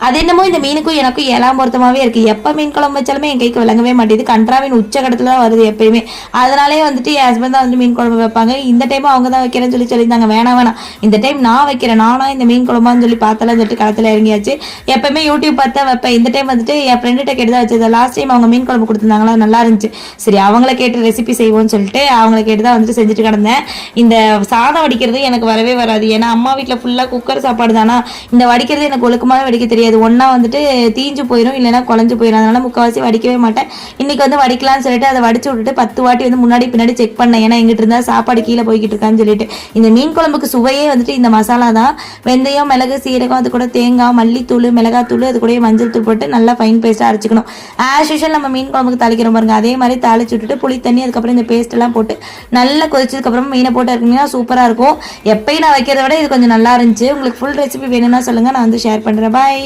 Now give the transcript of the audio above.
அது என்னமோ இந்த மீனுக்கும் எனக்கும் எல்லாம் பொருத்தமாவே இருக்கு. எப்ப மீன் குழம்பு வச்சாலுமே என் கைக்கு விளங்கவே மாட்டேது. கன்றாவின் உச்சகட்டத்துல தான் வருது எப்பயுமே. அதனாலே வந்துட்டு என் ஹஸ்பண்ட் தான் வந்து மீன் குழம்பு வைப்பாங்க. இந்த டைம் அவங்க தான் வைக்கிறேன்னு சொல்லியிருந்தாங்க. வேணாம் இந்த டைம் நான் வைக்கிறேன், நானா இந்த மீன் குழம்பான்னு சொல்லி பார்த்தாலும் சொல்லிட்டு களத்துல இறங்கியாச்சு. எப்பவுமே யூடியூப் பார்த்தா வைப்பேன். இந்த டைம் வந்துட்டு என் ஃப்ரெண்டுகிட்ட கேட்டு தான் வச்சது. லாஸ்ட் டைம் அவங்க மீன் குழம்பு கொடுத்துருந்தாங்களா, நல்லா இருந்துச்சு. சரி அவங்கள கேட்டு ரெசிபி செய்வோம்னு சொல்லிட்டு அவங்கள கேட்டு தான் வந்துட்டு செஞ்சுட்டு கிடந்தேன். இந்த சாதம் வடிக்கிறது எனக்கு வரவே வராது. ஏன்னா அம்மா வீட்டில் ஃபுல்லாக குக்கர் சாப்பாடு தானா. இந்த வடிக்கிறது எனக்கு ஒழுக்கமாகவே வடிக்க தெரியாது. ஒன்றா வந்துட்டு தீஞ்சு போயிடும், இல்லைன்னா குழஞ்சு போயிடும். அதனால முக்கால்வாசி வடிக்கவே மாட்டேன். இன்னைக்கு வந்து வடிக்கலாம்னு சொல்லிட்டு அதை வடிச்சு விட்டுட்டு 10 வாட்டி வந்து முன்னாடி பின்னாடி செக் பண்ணேன். ஏன்னா எங்கிட்ட இருந்தால் சாப்பாடு கீழே போய்கிட்டு இருக்கான்னு சொல்லிட்டு. இந்த மீன் குழம்புக்கு சுவையே வந்துட்டு இந்த மசாலா தான். வெந்தயம், மிளகு, சீரகம், அது கூட தேங்காய், மல்லித்தூள், மிளகாத்தூள், அது கூட மஞ்சள் தூள் போட்டு நல்லா ஃபைன் பேஸ்ட்டாக அரைச்சிக்கணும். ஆஸ் யூஷுவல் நம்ம மீன் குழம்புக்கு தாளிக்கிறோம் பாருங்க, அதே மாதிரி தாளிச்சு விட்டுட்டு புளி தண்ணி, அதுக்கப்புறம் இந்த பேஸ்ட் எல்லாம் போட்டு நல்லா கொதிச்சதுக்கப்புறம் மீனை போட்டு இருக்கீங்கன்னா சூப்பராக இருக்கும். எப்பயும் நான் வைக்கிறத விட இது கொஞ்சம் நல்லா இருந்துச்சு. உங்களுக்கு ஃபுல் ரெசிபி வேணும்னா சொல்லுங்கள், நான் வந்து ஷேர் பண்ணுறேன். பாய்.